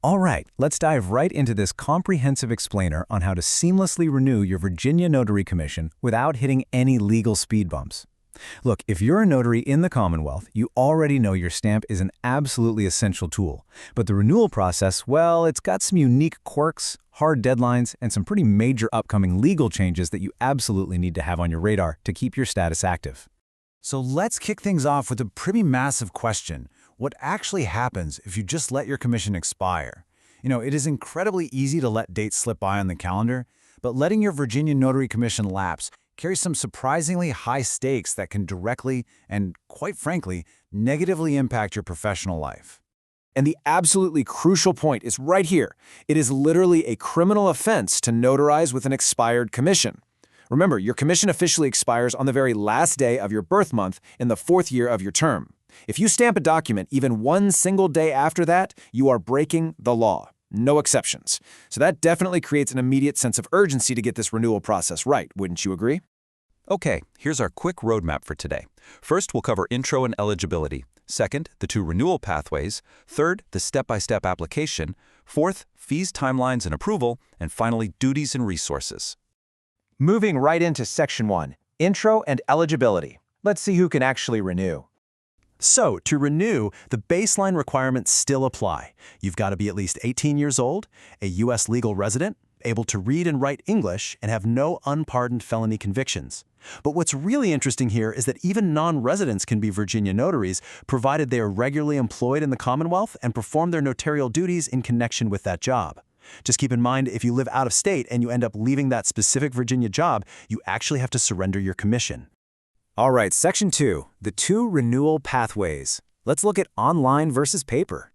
All right, let's dive right into this comprehensive explainer on how to seamlessly renew your Virginia Notary Commission without hitting any legal speed bumps. Look, if you're a notary in the Commonwealth, you already know your stamp is an absolutely essential tool. But the renewal process, well, it's got some unique quirks, hard deadlines, and some pretty major upcoming legal changes that you absolutely need to have on your radar to keep your status active. So let's kick things off with a pretty massive question. What actually happens if you just let your commission expire? It is incredibly easy to let dates slip by on the calendar, but letting your Virginia Notary Commission lapse carries some surprisingly high stakes that can directly and, quite frankly, negatively impact your professional life. And the absolutely crucial point is right here. It is literally a criminal offense to notarize with an expired commission. Remember, your commission officially expires on the very last day of your birth month in the 4th year of your term. If you stamp a document even one single day after that, you are breaking the law. No exceptions. So that definitely creates an immediate sense of urgency to get this renewal process right, wouldn't you agree? Okay, here's our quick roadmap for today. First, we'll cover intro and eligibility. Second, the 2 renewal pathways. Third, the step-by-step application. Fourth, fees, timelines, and approval. And finally, duties and resources. Moving right into Section 1, Intro and Eligibility. Let's see who can actually renew. So, to renew, the baseline requirements still apply. You've got to be at least 18 years old, a U.S. legal resident, able to read and write English, and have no unpardoned felony convictions. But what's really interesting here is that even non-residents can be Virginia notaries, provided they are regularly employed in the Commonwealth and perform their notarial duties in connection with that job. Just keep in mind, if you live out of state and you end up leaving that specific Virginia job, you actually have to surrender your commission. All right, Section 2, the 2 renewal pathways. Let's look at online versus paper.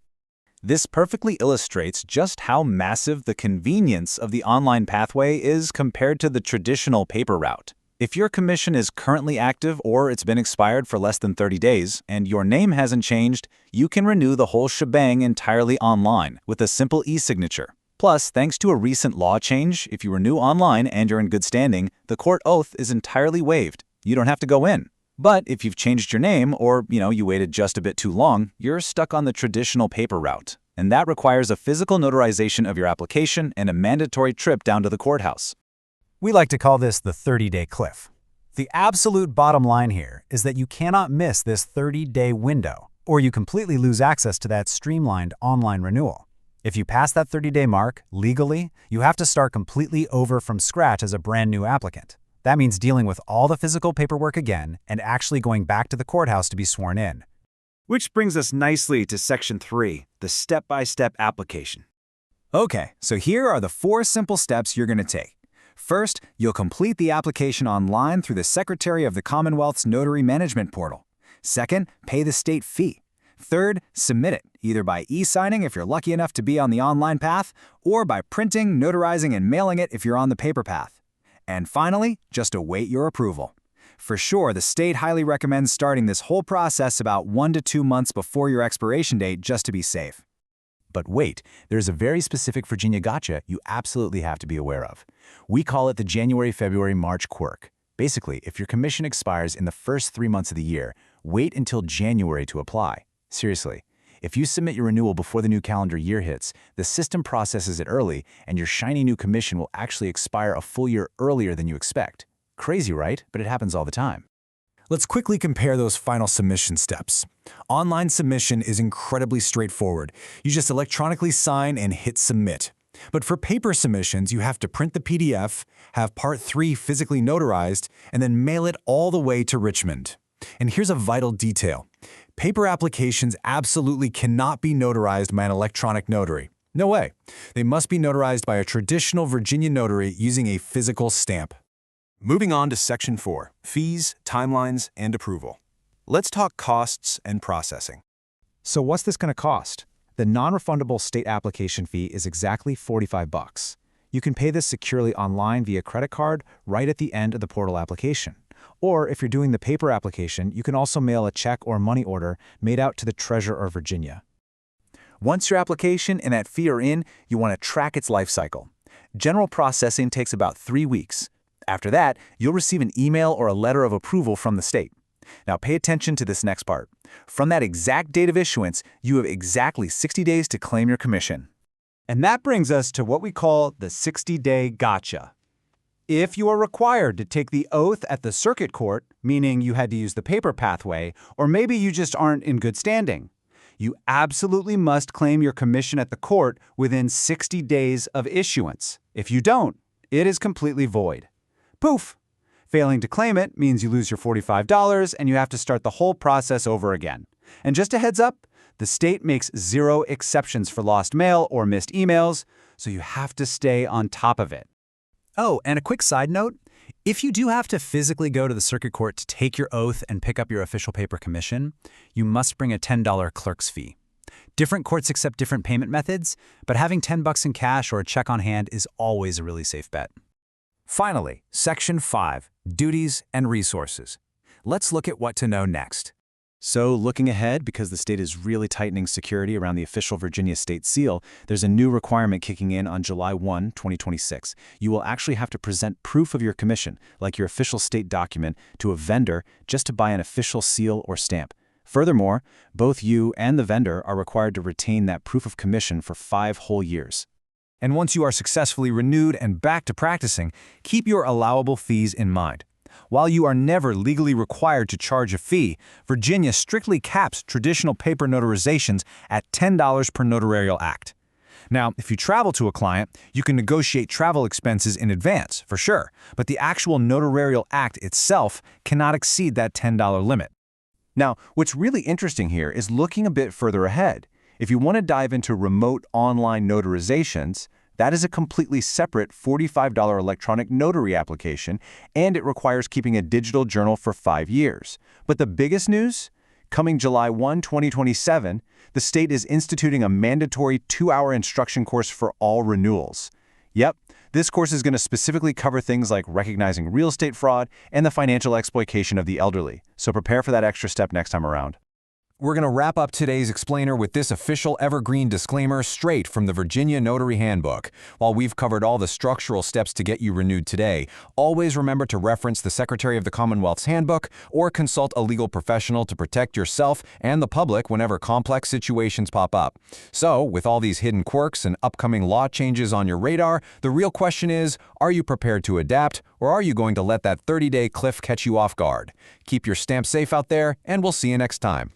This perfectly illustrates just how massive the convenience of the online pathway is compared to the traditional paper route. If your commission is currently active or it's been expired for less than 30 days and your name hasn't changed, you can renew the whole shebang entirely online with a simple e-signature. Plus, thanks to a recent law change, if you renew online and you're in good standing, the court oath is entirely waived. You don't have to go in. But if you've changed your name or, you waited just a bit too long, you're stuck on the traditional paper route. And that requires a physical notarization of your application and a mandatory trip down to the courthouse. We like to call this the 30-day cliff. The absolute bottom line here is that you cannot miss this 30-day window, or you completely lose access to that streamlined online renewal. If you pass that 30-day mark, legally, you have to start completely over from scratch as a brand new applicant. That means dealing with all the physical paperwork again and actually going back to the courthouse to be sworn in. Which brings us nicely to Section 3, the step-by-step application. Okay, so here are the 4 simple steps you're going to take. First, you'll complete the application online through the Secretary of the Commonwealth's Notary Management Portal. Second, pay the state fee. Third, submit it, either by e-signing if you're lucky enough to be on the online path, or by printing, notarizing, and mailing it if you're on the paper path. And finally, just await your approval. For sure, the state highly recommends starting this whole process about 1 to 2 months before your expiration date just to be safe. But wait, there's a very specific Virginia gotcha you absolutely have to be aware of. We call it the January, February, March quirk. Basically, if your commission expires in the first 3 months of the year, wait until January to apply. Seriously, if you submit your renewal before the new calendar year hits, the system processes it early, and your shiny new commission will actually expire a full year earlier than you expect. Crazy, right? But it happens all the time. Let's quickly compare those final submission steps. Online submission is incredibly straightforward. You just electronically sign and hit submit. But for paper submissions, you have to print the PDF, have Part 3 physically notarized, and then mail it all the way to Richmond. And here's a vital detail. Paper applications absolutely cannot be notarized by an electronic notary. No way. They must be notarized by a traditional Virginia notary using a physical stamp. Moving on to Section 4, fees, timelines, and approval. Let's talk costs and processing. So what's this going to cost? The non-refundable state application fee is exactly $45. You can pay this securely online via credit card right at the end of the portal application. Or if you're doing the paper application, you can also mail a check or money order made out to the Treasurer of Virginia. Once your application and that fee are in, you want to track its life cycle. General processing takes about 3 weeks. After that, you'll receive an email or a letter of approval from the state. Now pay attention to this next part. From that exact date of issuance, you have exactly 60 days to claim your commission. And that brings us to what we call the 60-day gotcha. If you are required to take the oath at the circuit court, meaning you had to use the paper pathway, or maybe you just aren't in good standing, you absolutely must claim your commission at the court within 60 days of issuance. If you don't, it is completely void. Poof! Failing to claim it means you lose your $45 and you have to start the whole process over again. And just a heads up, the state makes 0 exceptions for lost mail or missed emails, so you have to stay on top of it. Oh, and a quick side note, if you do have to physically go to the circuit court to take your oath and pick up your official paper commission, you must bring a $10 clerk's fee. Different courts accept different payment methods, but having $10 in cash or a check on hand is always a really safe bet. Finally, Section 5, Duties and Resources. Let's look at what to know next. So looking ahead, because the state is really tightening security around the official Virginia state seal, there's a new requirement kicking in on July 1, 2026. You will actually have to present proof of your commission, like your official state document, to a vendor just to buy an official seal or stamp. Furthermore, both you and the vendor are required to retain that proof of commission for 5 whole years. And once you are successfully renewed and back to practicing, keep your allowable fees in mind. While you are never legally required to charge a fee, Virginia strictly caps traditional paper notarizations at $10 per notarial act. Now, if you travel to a client, you can negotiate travel expenses in advance, for sure, but the actual notarial act itself cannot exceed that $10 limit. Now, what's really interesting here is looking a bit further ahead. If you want to dive into remote online notarizations, that is a completely separate $45 electronic notary application, and it requires keeping a digital journal for 5 years. But the biggest news? Coming July 1, 2027, the state is instituting a mandatory 2-hour instruction course for all renewals. Yep, this course is going to specifically cover things like recognizing real estate fraud and the financial exploitation of the elderly. So prepare for that extra step next time around. We're going to wrap up today's explainer with this official evergreen disclaimer straight from the Virginia Notary Handbook. While we've covered all the structural steps to get you renewed today, always remember to reference the Secretary of the Commonwealth's Handbook or consult a legal professional to protect yourself and the public whenever complex situations pop up. So, with all these hidden quirks and upcoming law changes on your radar, the real question is, are you prepared to adapt, or are you going to let that 30-day cliff catch you off guard? Keep your stamp safe out there, and we'll see you next time.